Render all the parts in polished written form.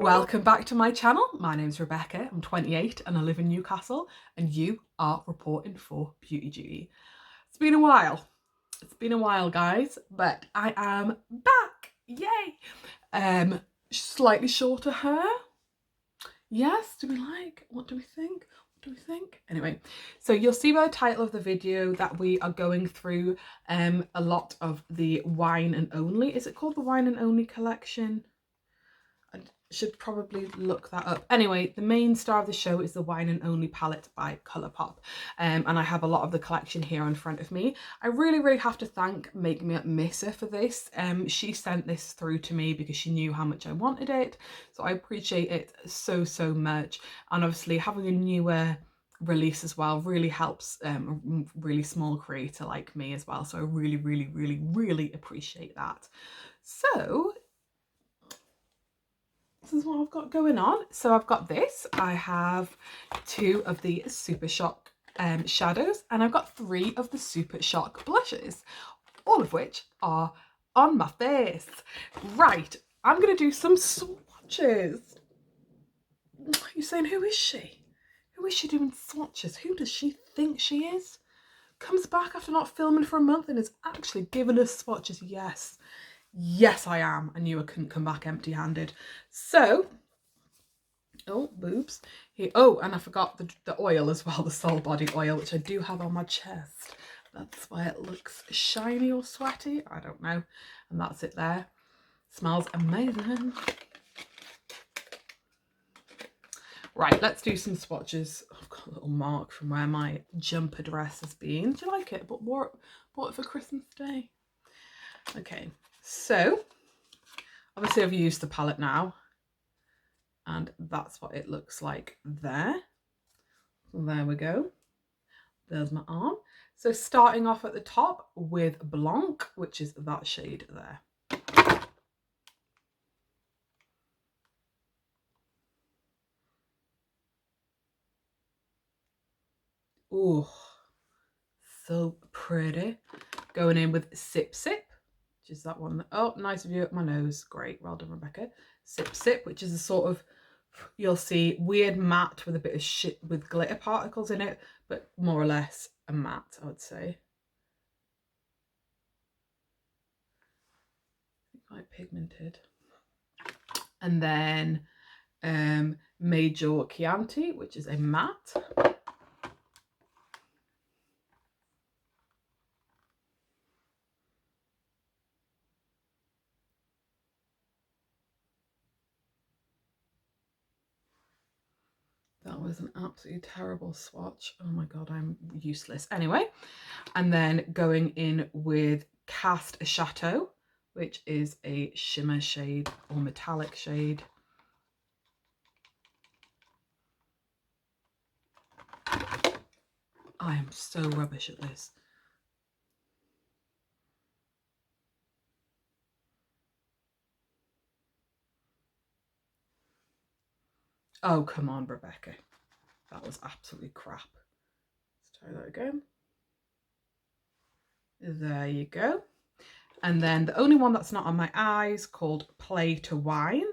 Welcome back to my channel. My name's Rebecca, I'm 28 and I live in Newcastle, and you are reporting for Beauty Duty. It's been a while. It's been a while, guys, but I am back. Yay! Slightly shorter hair. Yes, do we like? What do we think? What do we think? Anyway, so you'll see by the title of the video that we are going through a lot of the Wine and Only. Is it called the Wine and Only collection? I should probably look that up. Anyway, the main star of the show is the Wine and Only palette by ColourPop. And I have a lot of the collection here in front of me. I really have to thank Make Me Up Missa for this. She sent this through to me because she knew how much I wanted it. So I appreciate it so much. And obviously having a newer release as well really helps a really small creator like me as well. So I really appreciate that. So this is what I've got going on. So I've got this. I have 2 of the Super Shock shadows, and I've got 3 of the Super Shock blushes, all of which are on my face. Right, I'm going to do some swatches. You're saying, who is she? Who is she doing swatches? Who does she think she is? Comes back after not filming for a month and is actually giving us swatches. Yes, I am. I knew I couldn't come back empty-handed. So, oh, boobs. Here, oh, and I forgot the oil as well, the Soul Body oil, which I do have on my chest. That's why it looks shiny or sweaty. I don't know. And that's it there. Smells amazing. Right, let's do some swatches. I've got a little mark from where my jumper dress has been. Do you like it? But bought it for Christmas Day. Okay. So, obviously I've used the palette now, and that's what it looks like there. There we go. There's my arm. So starting off at the top with Blanc, which is that shade there. Oh, so pretty. Going in with Sip Sip, which is that one. Oh, nice view at my nose. Great. Well done, Rebecca. Sip Sip, which is a sort of, you'll see, weird matte with a bit of shit with glitter particles in it, but more or less a matte, I would say. Quite pigmented. And then Major Chianti, which is a matte. That was an absolutely terrible swatch. Oh my god, I'm useless. Anyway, and then going in with Cast a Chateau, which is a shimmer shade or metallic shade. I am so rubbish at this. Oh, come on, Rebecca. That was absolutely crap. Let's try that again. There you go. And then the only one that's not on my eyes, called Play to Wine,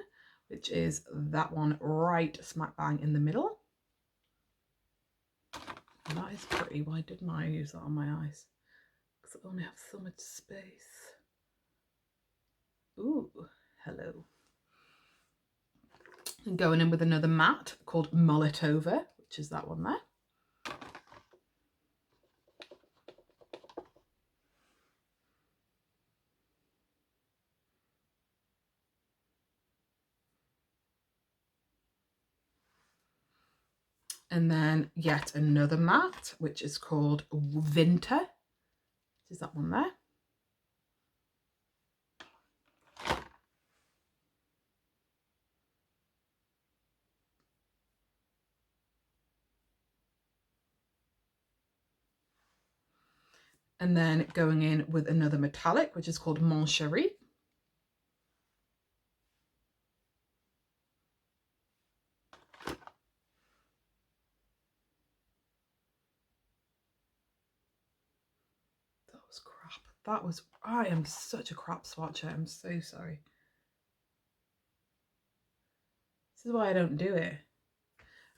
which is that one right smack bang in the middle. And that is pretty. Why didn't I use that on my eyes? Because I only have so much space. Ooh, hello. And going in with another matte called Mull It Over, which is that one there. And then yet another matte, which is called Winter, which is that one there. And then going in with another metallic, which is called Mon Chéri. That was crap. That was, I am such a crap swatcher. I'm so sorry. This is why I don't do it.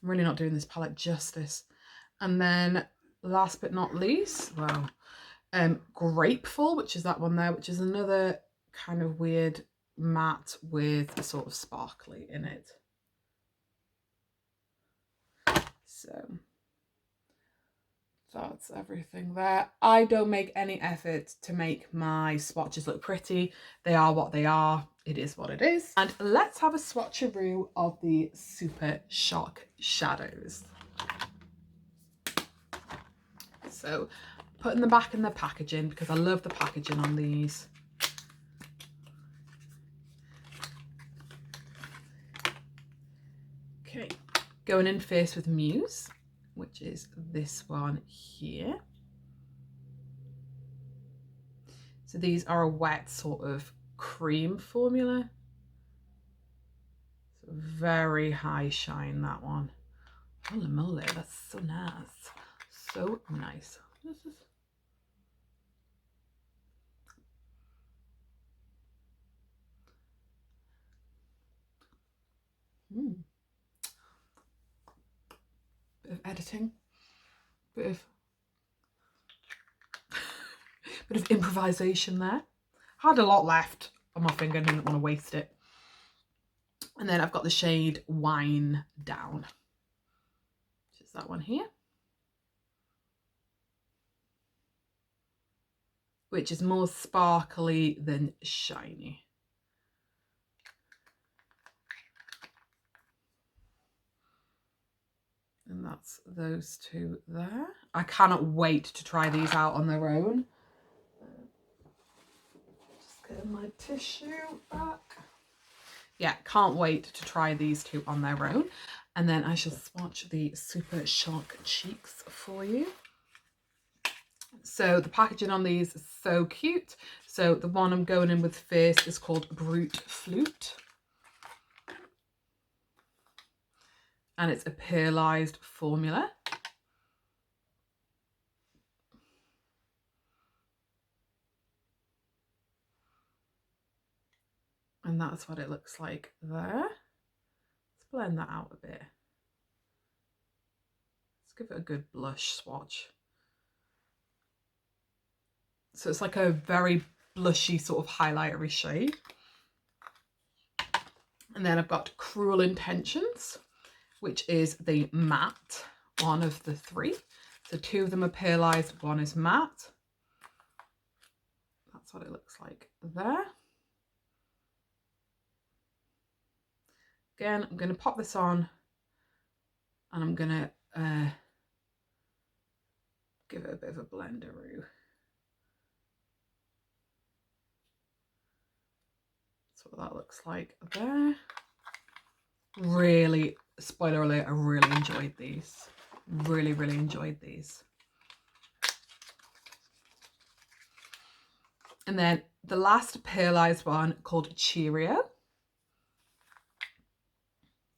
I'm really not doing this palette justice. And then last but not least, well, Grateful, which is that one there, which is another kind of weird matte with a sort of sparkly in it. So that's everything there. I don't make any effort to make my swatches look pretty. They are what they are. It is what it is. And let's have a swatcheroo of the Super Shock shadows. So putting them back in the packaging because I love the packaging on these. Okay, going in first with Muse, which is this one here. So these are a wet sort of cream formula. So very high shine, that one. Holy moly, that's so nice. So nice. This is... Bit of editing, bit of improvisation there. Had a lot left on my finger, didn't want to waste it. And then I've got the shade Wine Down, which is that one here, which is more sparkly than shiny. And that's those two there. I cannot wait to try these out on their own. Just getting my tissue back. Yeah, can't wait to try these two on their own. And then I shall swatch the Super Shock cheeks for you. So the packaging on these is so cute. So the one I'm going in with first is called Brute Flute. And it's a pearlized formula. And that's what it looks like there. Let's blend that out a bit. Let's give it a good blush swatch. So it's like a very blushy sort of highlightery shade. And then I've got Cruel Intentions, which is the matte one of the three. So two of them are pearlized, one is matte. That's what it looks like there. Again, I'm going to pop this on and I'm going to give it a bit of a blenderoo. That's what that looks like there. Really, spoiler alert, I really enjoyed these. Really, really enjoyed these. And then the last pearlized one called Cheerio.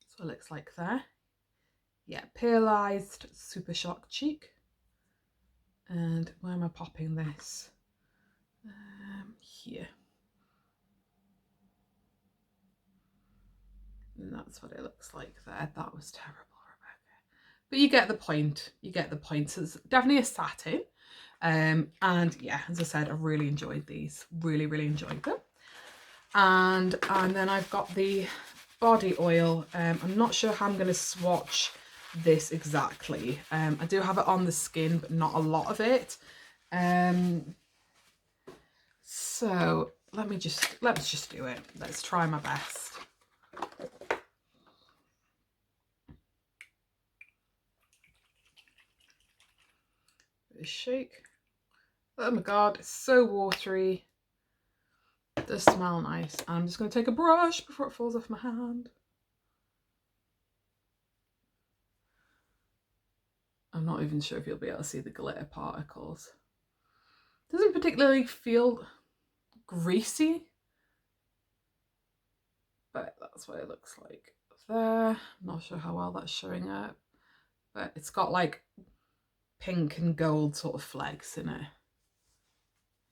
That's what it looks like there. Yeah, pearlized Super Shock cheek. And where am I popping this? Here. And that's what it looks like there. That was terrible, Rebecca. But you get the point. You get the point. So it's definitely a satin. And yeah, as I said, I really enjoyed these. Really, really enjoyed them. And then I've got the body oil. I'm not sure how I'm going to swatch this exactly. I do have it on the skin, but not a lot of it. So let's just do it. Let's try my best. Bit of shake. Oh my god, it's so watery. It does smell nice. I'm just going to take a brush before it falls off my hand. I'm not even sure if you'll be able to see the glitter particles. Doesn't particularly feel greasy, but that's what it looks like there. I'm not sure how well that's showing up, but it's got like pink and gold sort of flecks in it.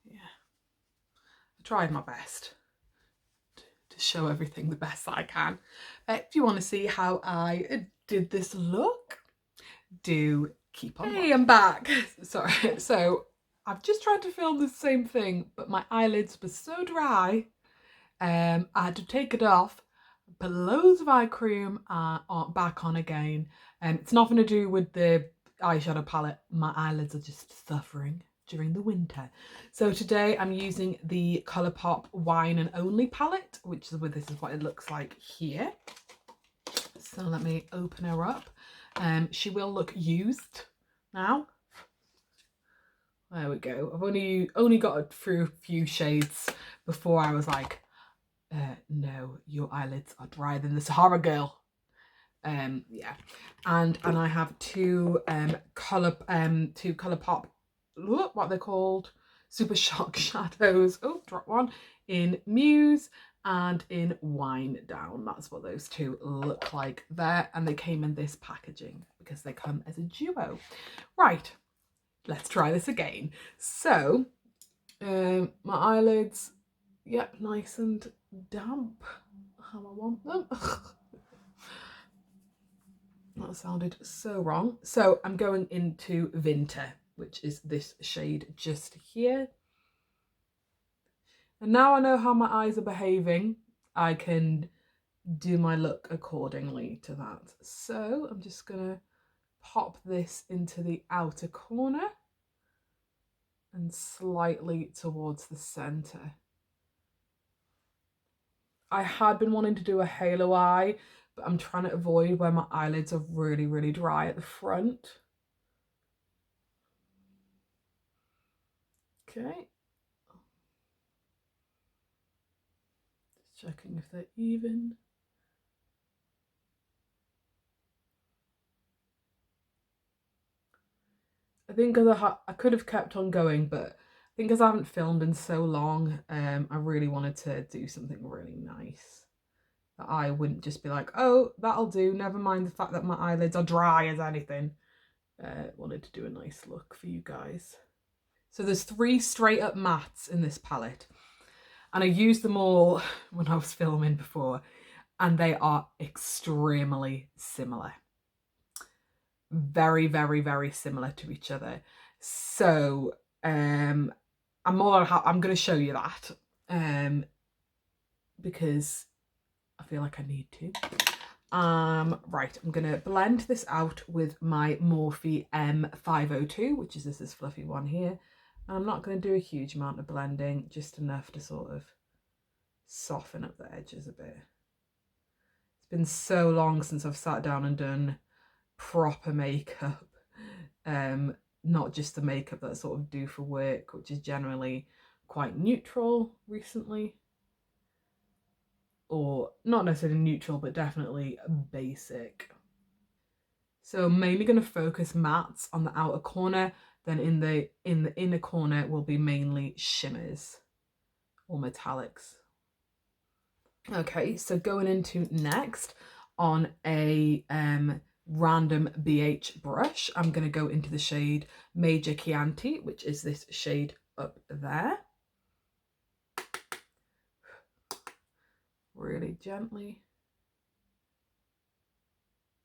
Yeah, I tried my best to to show everything the best that I can. If you want to see how I did this look, do keep on watching. Hey, I'm back. Sorry. So I've just tried to film the same thing, but my eyelids were so dry. I had to take it off, put loads of eye cream back on again. It's nothing to do with the eyeshadow palette. My eyelids are just suffering during the winter. So today I'm using the ColourPop Wine and Only palette, which is this is what it looks like here. So let me open her up. She will look used now. There we go. I've only got through a few shades before I was like, no, your eyelids are drier than the Sahara girl. Yeah, and I have two ColourPop, what they're called, Super Shock shadows. Oh, drop one in Muse and in Wine Down. That's what those two look like there, and they came in this packaging because they come as a duo. Right, let's try this again. So, my eyelids, yep, nice and damp, how I want them. That sounded so wrong. So I'm going into Winter, which is this shade just here. And now I know how my eyes are behaving, I can do my look accordingly to that. So I'm just gonna pop this into the outer corner and slightly towards the center. I had been wanting to do a halo eye, but I'm trying to avoid where my eyelids are really, really dry at the front. Okay. Just checking if they're even. I think because I could have kept on going, but I think because I haven't filmed in so long, I really wanted to do something really nice. That I wouldn't just be like, oh, that'll do, never mind the fact that my eyelids are dry as anything. Wanted to do a nice look for you guys. So there's 3 straight up mattes in this palette, and I used them all when I was filming before, and they are extremely similar. Very, very, very similar to each other. So I'm going to show you that because I feel like I need to. Right, I'm going to blend this out with my Morphe M502, which is this fluffy one here. And I'm not going to do a huge amount of blending, just enough to sort of soften up the edges a bit. It's been so long since I've sat down and done proper makeup, not just the makeup that I sort of do for work, which is generally quite neutral recently, or not necessarily neutral, but definitely basic. So I'm mainly going to focus mattes on the outer corner, then in the inner corner will be mainly shimmers or metallics. Okay, so going into next on a random BH brush, I'm going to go into the shade Major Chianti, which is this shade up there. Really gently.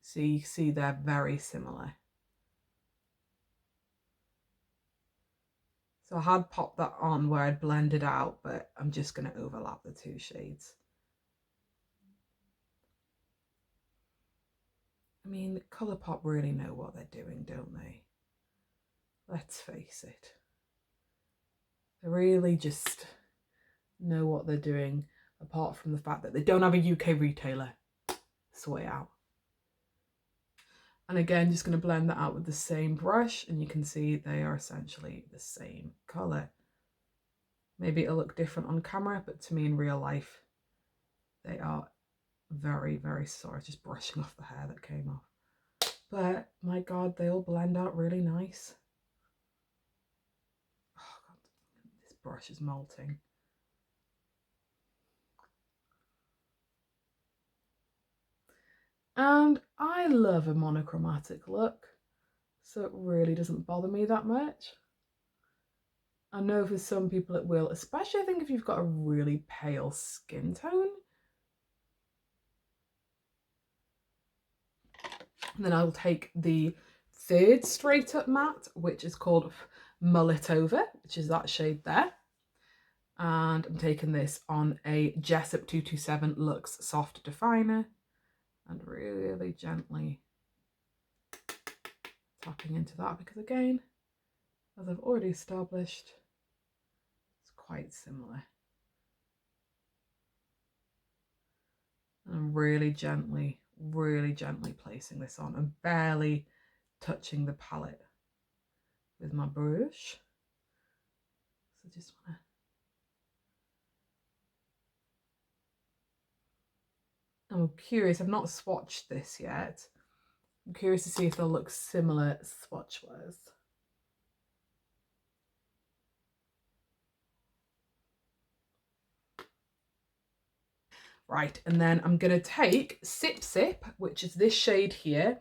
So you see they're very similar. So I had popped that on where I'd blended out, but I'm just going to overlap the 2 shades. I mean, ColourPop really know what they're doing, don't they? Let's face it. They really just know what they're doing, apart from the fact that they don't have a UK retailer. Sway out. And again, just going to blend that out with the same brush, and you can see they are essentially the same colour. Maybe it'll look different on camera, but to me in real life, they are very, very sorry. Just brushing off the hair that came off. But my God, they all blend out really nice. Oh God, this brush is molting. And I love a monochromatic look, so it really doesn't bother me that much. I know for some people it will, especially I think if you've got a really pale skin tone, And then I'll take the third straight up matte, which is called Mull It Over, which is that shade there. And I'm taking this on a Jessup 227 Luxe Soft Definer and really gently tapping into that, because again, as I've already established, it's quite similar. And I'm really gently placing this on and barely touching the palette with my brush. So just want to... I'm curious, I've not swatched this yet. I'm curious to see if they'll look similar swatch-wise. Right, and then I'm going to take Sip Sip, which is this shade here.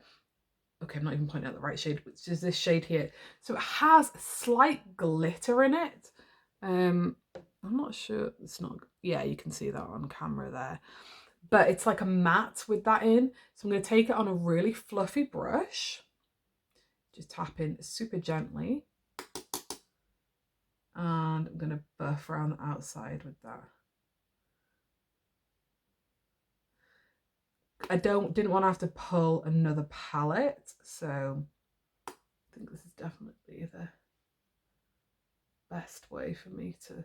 Okay, I'm not even pointing out the right shade, which is this shade here. So it has slight glitter in it. I'm not sure, it's not, yeah, you can see that on camera there. But it's like a matte with that in. So I'm going to take it on a really fluffy brush. Just tap in super gently. And I'm going to buff around the outside with that. I didn't want to have to pull another palette, so I think this is definitely the best way for me to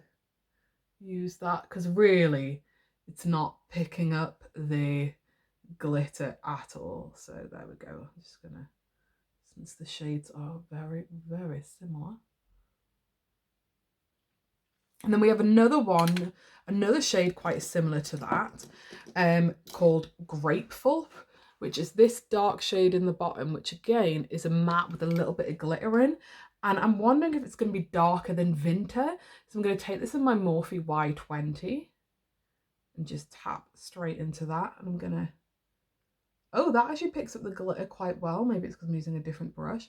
use that, because really it's not picking up the glitter at all. So there we go. I'm just gonna, since the shades are very, very similar. And then we have another one, another shade quite similar to that, called Grapeful, which is this dark shade in the bottom, which again is a matte with a little bit of glitter in. And I'm wondering if it's going to be darker than Vinter. So I'm going to take this in my Morphe Y20 and just tap straight into that. And I'm going to... Oh, that actually picks up the glitter quite well. Maybe it's because I'm using a different brush.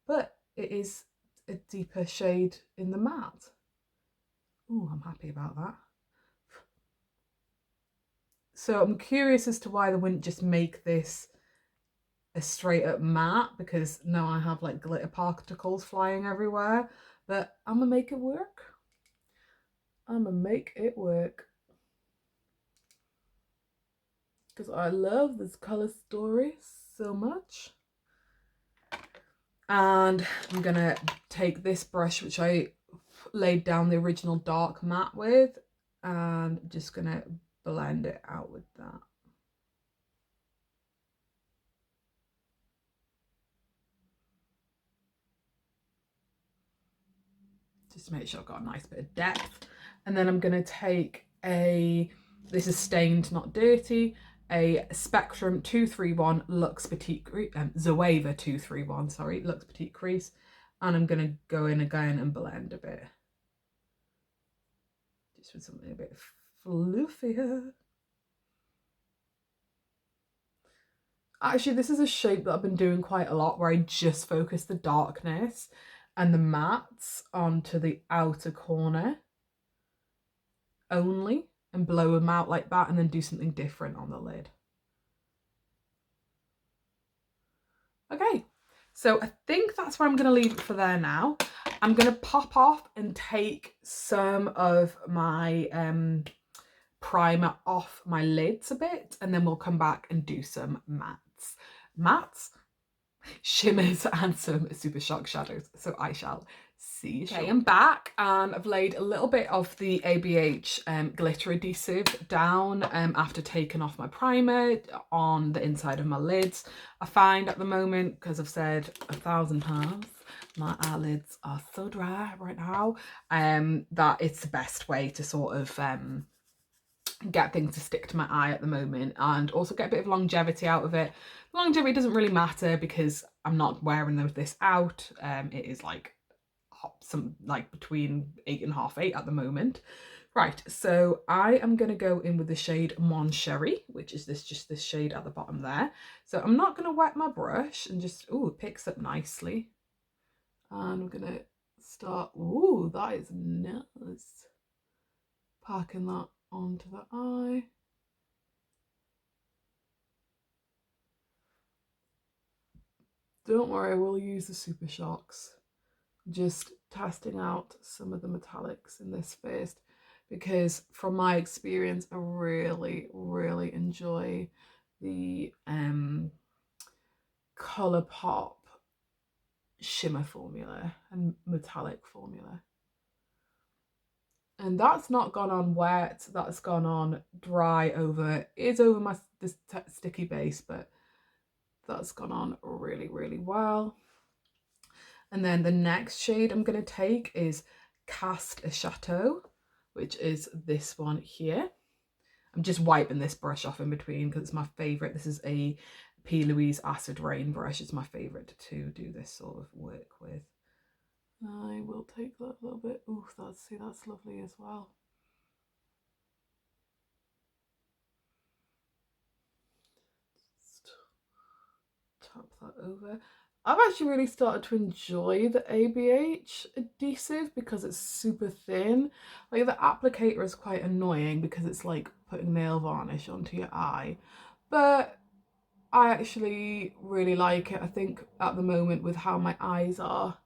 But it is a deeper shade in the matte. Oh, I'm happy about that. So I'm curious as to why they wouldn't just make this a straight up matte, because now I have like glitter particles flying everywhere. But I'm gonna make it work. I'm gonna make it work. Because I love this color story so much. And I'm gonna take this brush, which I laid down the original dark matte with, and I'm just gonna blend it out with that. Just to make sure I've got a nice bit of depth. And then I'm gonna take a, this is Stained Not Dirty, a Spectrum 231 Luxe Petite Zoeva 231, sorry, Luxe Petite Crease. And I'm gonna go in again and blend a bit. Just with something a bit fluffier. Actually, this is a shape that I've been doing quite a lot, where I just focus the darkness and the mattes onto the outer corner only and blow them out like that, and then do something different on the lid. Okay, so I think that's where I'm going to leave it for there now. I'm going to pop off and take some of my primer off my lids a bit, and then we'll come back and do some mattes, shimmers, and some Super Shock shadows. So I shall see you shortly. Okay, I'm back, and I've laid a little bit of the ABH glitter adhesive down after taking off my primer on the inside of my lids. I find at the moment, because I've said 1,000 times, my eyelids are so dry right now, that it's the best way to sort of get things to stick to my eye at the moment, and also get a bit of longevity out of it. Longevity doesn't really matter because I'm not wearing this out. It is like between 8.5, 8 at the moment. Right, so I am going to go in with the shade Mon Cherie, which is just this shade at the bottom there. So I'm not going to wet my brush, and just, ooh, it picks up nicely. And I'm going to start, ooh, that is nice. Packing that onto the eye. Don't worry, we'll use the Super Shocks. Just testing out some of the metallics in this first, because from my experience, I really, really enjoy the ColourPop shimmer formula and metallic formula. And that's not gone on wet, that's gone on dry over, it's over my this sticky base, but that's gone on really, really well. And then the next shade I'm going to take is Cast a Chateau, which is this one here. I'm just wiping this brush off in between because it's my favourite. This is a P. Louise Acid Rain brush. It's my favourite to do this sort of work with. I will take that a little bit. Ooh, that's lovely as well. Just tap that over. I've actually really started to enjoy the ABH adhesive because it's super thin. Like the applicator is quite annoying because it's like putting nail varnish onto your eye, but I actually really like it. I think at the moment with how my eyes are,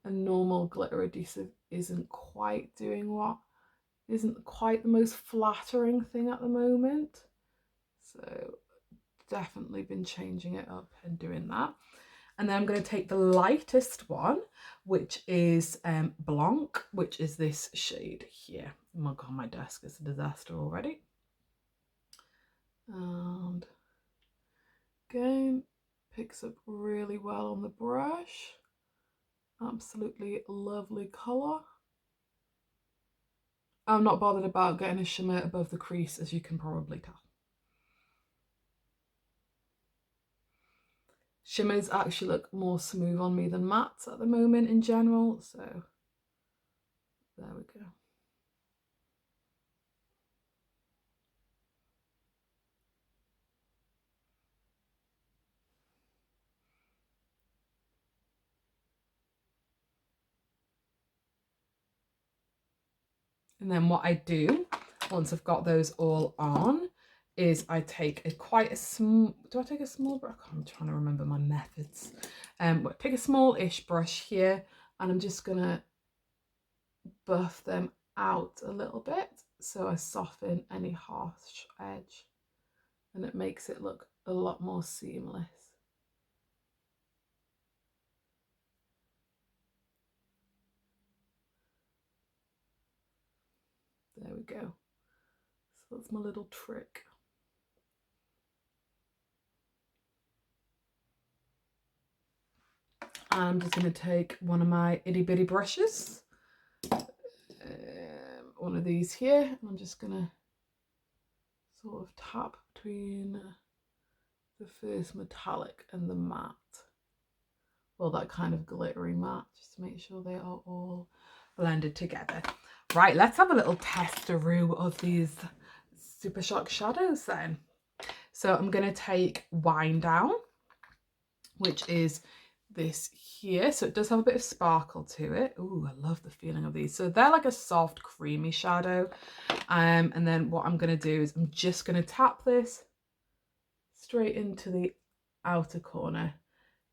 a normal glitter adhesive isn't quite quite the most flattering thing at the moment. So definitely been changing it up and doing that. And then I'm going to take the lightest one, which is Blanc, which is this shade here. Oh my god, my desk is a disaster already. And again, picks up really well on the brush. Absolutely lovely colour. I'm not bothered about getting a shimmer above the crease, as you can probably tell. Shimmers actually look more smooth on me than mattes at the moment in general, so there we go. And then what I do, once I've got those all on, is I take quite a small, do I take a small brush? I'm trying to remember my methods. Take a small-ish brush here, and I'm just gonna buff them out a little bit so I soften any harsh edge, and it makes it look a lot more seamless. There we go. So that's my little trick. I'm just going to take one of my itty bitty brushes, one of these here, and I'm just going to sort of tap between the first metallic and the matte. Well, that kind of glittery matte, just to make sure they are all blended together. Right, let's have a little test-a-roo of these Super Shock shadows then. So I'm going to take Wind Down, which is this here. So it does have a bit of sparkle to it. Ooh, I love the feeling of these. So they're like a soft, creamy shadow. And then what I'm going to do is I'm just going to tap this straight into the outer corner.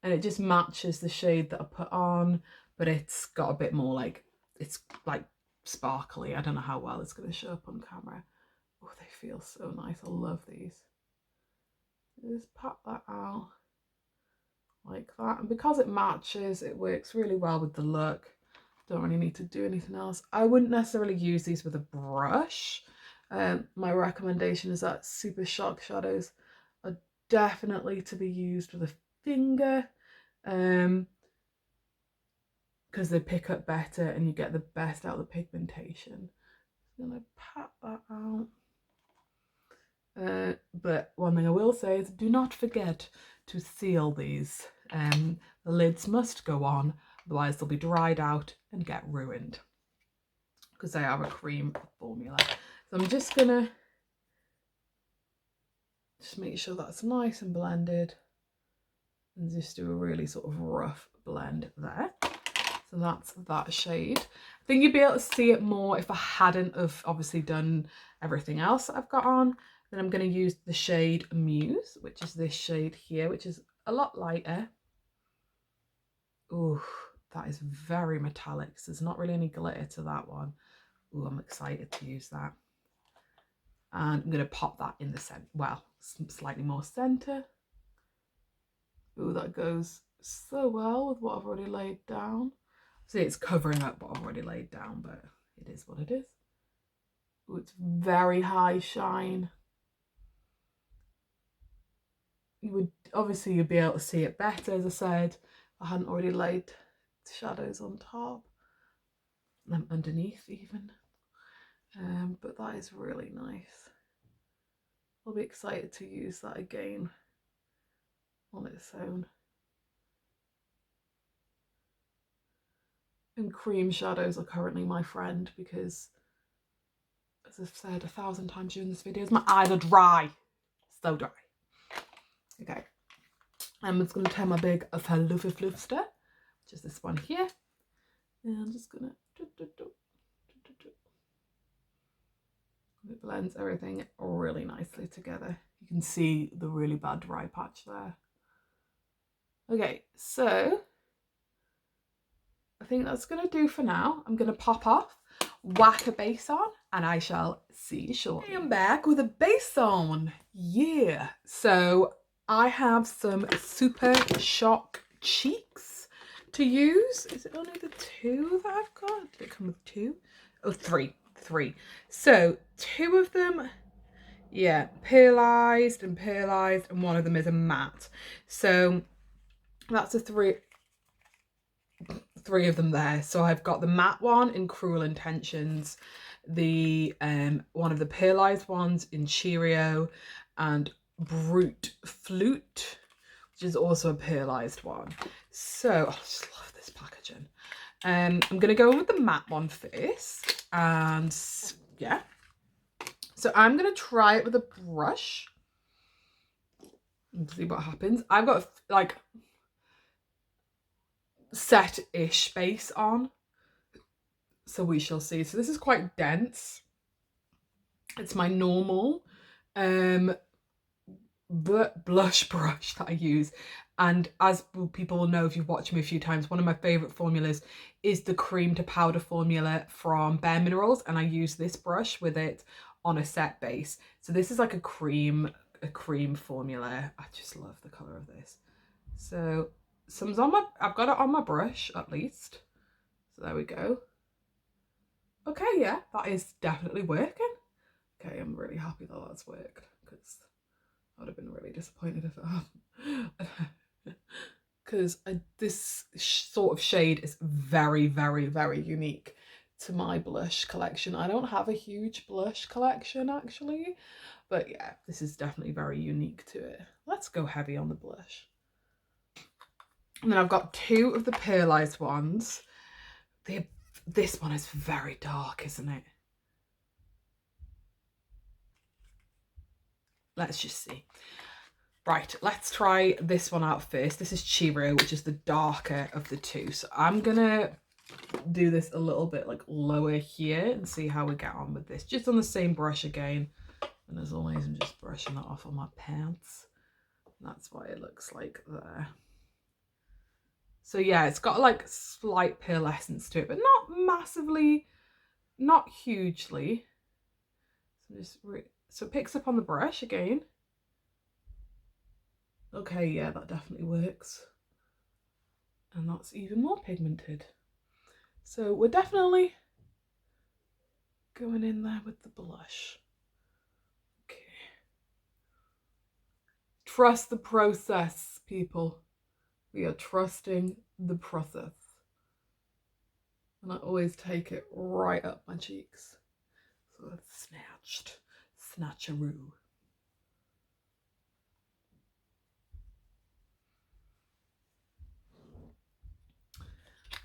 And it just matches the shade that I put on, but it's got a bit more like, it's like sparkly. I don't know how well it's going to show up on camera. Oh, they feel so nice. I love these. Just pat that out like that, and because it matches, it works really well with the look. Don't really need to do anything else. I wouldn't necessarily use these with a brush. My recommendation is that Super Shock shadows are definitely to be used with a finger, because they pick up better and you get the best out of the pigmentation. I'm gonna pat that out. But one thing I will say is do not forget to seal these. The lids must go on, otherwise they'll be dried out and get ruined because they are a cream formula. So I'm just gonna make sure that's nice and blended and just do a really sort of rough blend there. So that's that shade. I think you'd be able to see it more if I hadn't have obviously done everything else that I've got on. Then I'm going to use the shade Muse, which is this shade here, which is a lot lighter. Ooh, that is very metallic. So there's not really any glitter to that one. Ooh, I'm excited to use that. And I'm going to pop that in the center. Well, slightly more center. Ooh, that goes so well with what I've already laid down. See, it's covering up what I've already laid down, but it is what it is. Ooh, it's very high shine. You would obviously you'd be able to see it better, as I said, if I hadn't already laid shadows on top and underneath even. But that is really nice. I'll be excited to use that again on its own. And cream shadows are currently my friend because, as I've said 1,000 times during this video, my eyes are dry. So dry. Okay. I'm just going to turn my big fluffy fluffster, which is this one here. And I'm just going to... It blends everything really nicely together. You can see the really bad dry patch there. Okay, so I think that's going to do for now. I'm going to pop off, whack a base on, and I shall see you shortly. I am back with a base on. Yeah. So I have some Super Shock cheeks to use. Is it only the two that I've got? Did it come with two? Oh, three. So 2 of them, yeah, pearlized, and one of them is a matte. So that's a three of them there. So I've got the matte one in Cruel Intentions, the one of the pearlized ones in Cheerio, and Brute Flute, which is also a pearlized one. So I just love this packaging. I'm gonna go with the matte one first, and yeah. So I'm gonna try it with a brush and see what happens. I've got like set-ish base on, so we shall see. So this is quite dense. It's my normal blush brush that I use, and as people will know if you've watched me a few times, one of my favorite formulas is the cream to powder formula from Bare Minerals, and I use this brush with it on a set base. So this is like a cream formula. I just love the color of this. So some's on I've got it on my brush at least. So there we go. Okay, yeah, that is definitely working. Okay, I'm really happy that that's worked, because I would have been really disappointed if it hadn't. Because this sort of shade is very, very, very unique to my blush collection. I don't have a huge blush collection actually, but yeah, this is definitely very unique to it. Let's go heavy on the blush. And then I've got 2 of the pearlized ones. This one is very dark, isn't it? Let's just see. Right, let's try this one out first. This is Chiro, which is the darker of the 2. So I'm gonna do this a little bit like lower here and see how we get on with this. Just on the same brush again. And as always, I'm just brushing that off on my pants. That's why it looks like there. So yeah, it's got like slight pearlescence to it, but not massively, not hugely. So it picks up on the brush again. Okay, yeah, that definitely works. And that's even more pigmented. So we're definitely going in there with the blush. Okay. Trust the process, people. We are trusting the process. And I always take it right up my cheeks. So it's snatcheroo.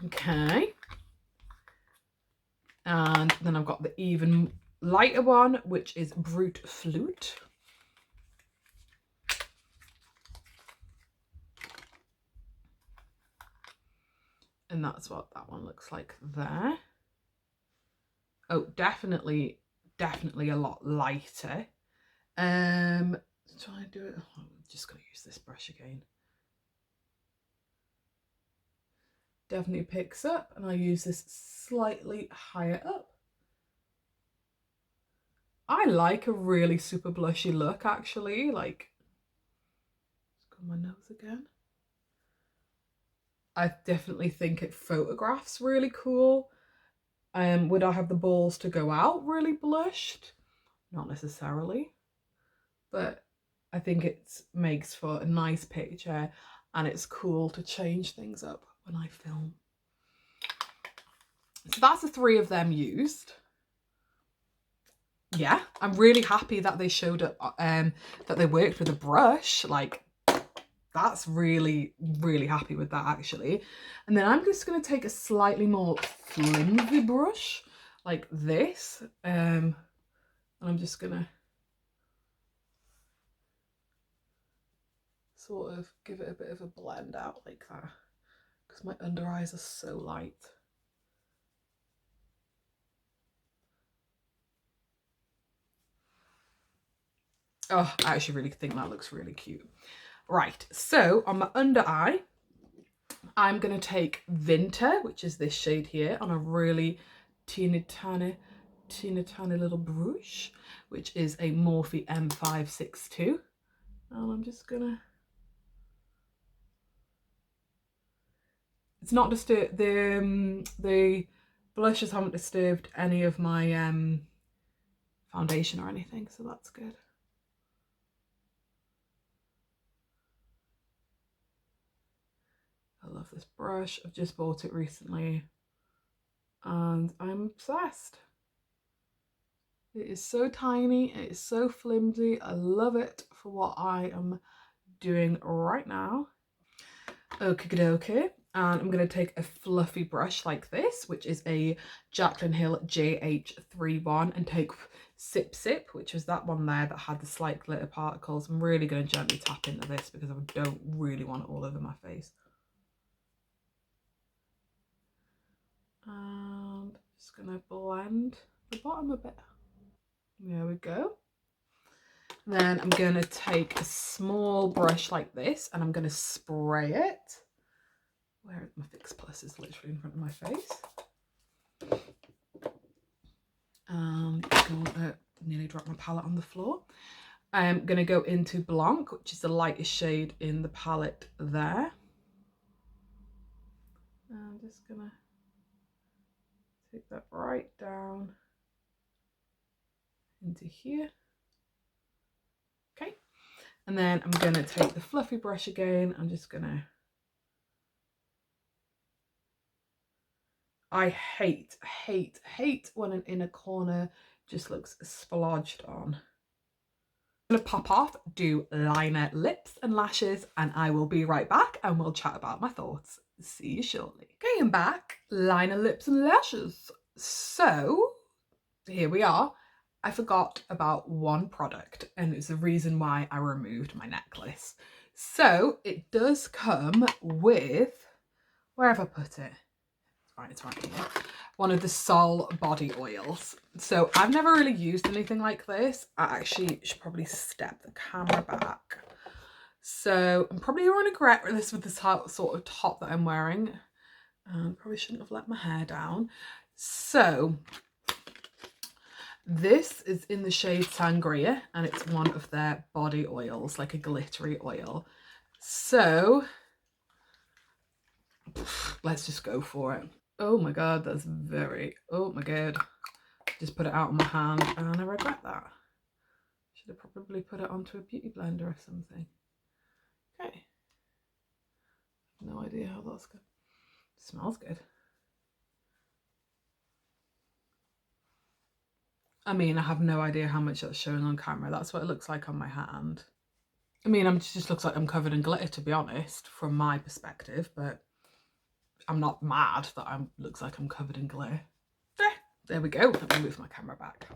Okay. And then I've got the even lighter one, which is Brute Flute. And that's what that one looks like there. Oh, definitely a lot lighter. Try and do it. Oh, I'm just gonna use this brush again. definitely picks up, and I use this slightly higher up. I like a really super blushy look, actually. Like, just got my nose again. I definitely think it photographs really cool. Would I have the balls to go out really blushed? Not necessarily, but I think it makes for a nice picture, and it's cool to change things up when I film. So that's the 3 of them used. Yeah, I'm really happy that they showed up, that they worked with a brush. Like, that's really, really happy with that, actually. And then I'm just going to take a slightly more flimsy brush like this, and I'm just going to sort of give it a bit of a blend out like that, because my under eyes are so light. Oh, I actually really think that looks really cute. Right, so on my under eye, I'm going to take Vinter, which is this shade here, on a really teeny tiny little brush, which is a Morphe M562. And I'm just going to... It's not disturbed, the blushes haven't disturbed any of my foundation or anything, so that's good. I love this brush. I've just bought it recently and I'm obsessed. It is so tiny, it is so flimsy. I love it for what I am doing right now. Okie dokie. And I'm going to take a fluffy brush like this, which is a Jaclyn Hill JH31, and take Sip Sip, which was that one there that had the slight glitter particles. I'm really going to gently tap into this because I don't really want it all over my face. And just going to blend the bottom a bit. There we go. Then I'm going to take a small brush like this and I'm going to spray it. Where my Fix Plus is literally in front of my face. And I'm going to nearly drop my palette on the floor. I'm going to go into Blanc, which is the lightest shade in the palette there. I'm just going to take that right down into here. Okay. And then I'm going to take the fluffy brush again. I'm just going to... I hate when an inner corner just looks splodged on. I'm gonna pop off, do liner, lips and lashes, and I will be right back and we'll chat about my thoughts. See you shortly. Okay, I'm back. Liner, lips and lashes. So here we are. I forgot about one product and it's the reason why I removed my necklace. So it does come with, where have I put it? It's right here. One of the Sol body oils. So I've never really used anything like this. I actually should probably step the camera back. So I'm probably going to regret this with this sort of top that I'm wearing. Probably shouldn't have let my hair down. So this is in the shade Sangria and it's one of their body oils, like a glittery oil. So let's just go for it. Oh my god, that's very, oh my god. Just put it out on my hand and I regret that. Should have probably put it onto a beauty blender or something. Okay. No idea how that's good. It smells good. I mean, I have no idea how much that's showing on camera. That's what it looks like on my hand. I mean, it just looks like I'm covered in glitter, to be honest, from my perspective, but I'm not mad that looks like I'm covered in glitter. There we go. Let me move my camera back.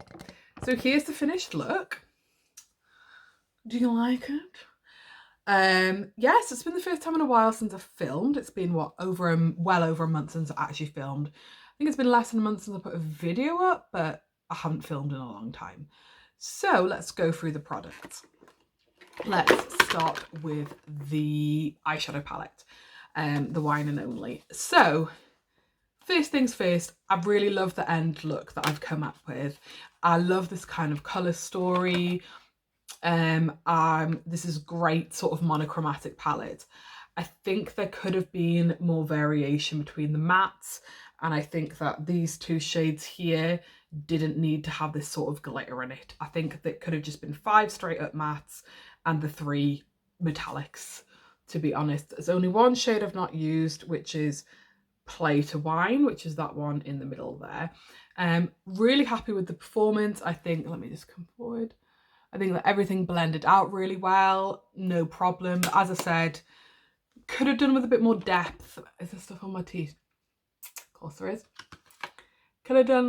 So here's the finished look. Do you like it? Yes, it's been the first time in a while since I've filmed. It's been what, well over a month since I actually filmed. I think it's been less than a month since I put a video up, but I haven't filmed in a long time. So let's go through the products. Let's start with the eyeshadow palette. the wine and only. So first things first, I really love the end look that I've come up with. I love this kind of colour story. This is great sort of monochromatic palette. I think there could have been more variation between the mattes, and I think that these two shades here didn't need to have this sort of glitter in it. I think that could have just been 5 straight up mattes and the 3 metallics, to be honest. There's only one shade I've not used, which is Play to Wine, which is that one in the middle there. Really happy with the performance. I think, let me just come forward. I think that everything blended out really well, no problem. As I said, could have done with a bit more depth. Is there stuff on my teeth? Of course there is. Could have done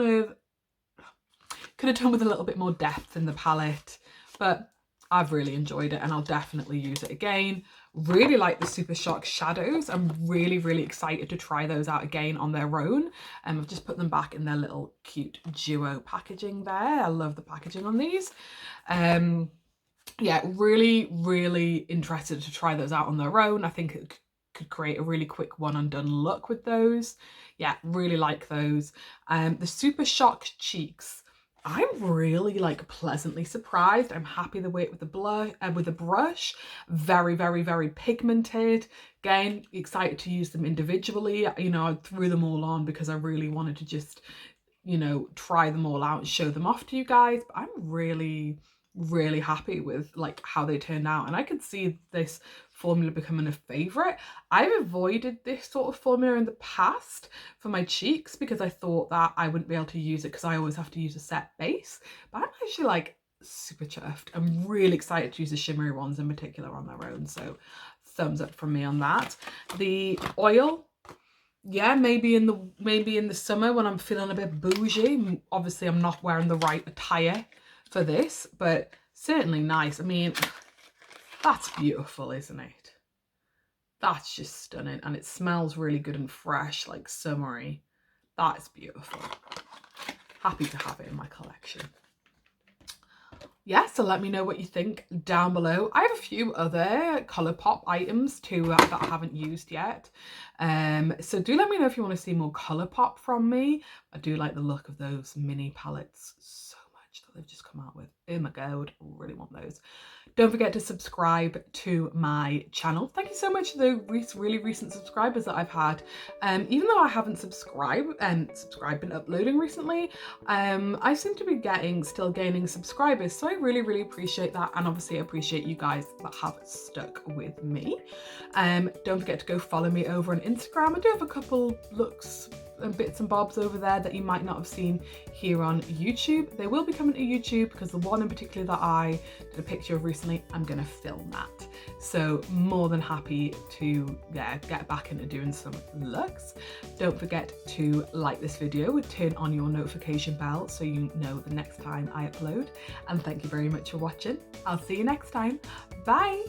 with a little bit more depth in the palette, but I've really enjoyed it and I'll definitely use it again. Really like the Super Shock shadows. I'm really excited to try those out again on their own. I've just put them back in their little cute duo packaging there. I love the packaging on these. Yeah, really interested to try those out on their own. I think it could create a really quick one and done look with those. Yeah, really like those. The Super Shock cheeks, I'm really like pleasantly surprised. I'm happy the way with the brush. Very pigmented. Again, excited to use them individually. You know, I threw them all on because I really wanted to just, you know, try them all out and show them off to you guys. But I'm really happy with like how they turned out, and I could see this formula becoming a favorite. I've avoided this sort of formula in the past for my cheeks because I thought that I wouldn't be able to use it because I always have to use a set base, but I'm actually like super chuffed. I'm really excited to use the shimmery ones in particular on their own, so thumbs up from me on that. The oil, yeah, maybe in the summer when I'm feeling a bit bougie. Obviously I'm not wearing the right attire for this, but certainly nice. I mean, that's beautiful, isn't it? That's just stunning, and it smells really good and fresh, like summery. That's beautiful. Happy to have it in my collection. Yeah, so let me know what you think down below. I have a few other ColourPop items too that I haven't used yet. So do let me know if you want to see more ColourPop from me. I do like the look of those mini palettes so much that they've just come out with. Oh my god, really want those. Don't forget to subscribe to my channel. Thank you so much to the really recent subscribers that I've had. Even though I haven't subscribed and been uploading recently, I seem to be still gaining subscribers. So I really appreciate that, and obviously I appreciate you guys that have stuck with me. Don't forget to go follow me over on Instagram. I do have a couple looks and bits and bobs over there that you might not have seen here on YouTube. They will be coming to YouTube because the one in particular that I did a picture of recently, I'm gonna film that. So more than happy to get back into doing some looks. Don't forget to like this video, turn on your notification bell so you know the next time I upload, and thank you very much for watching. I'll see you next time. Bye.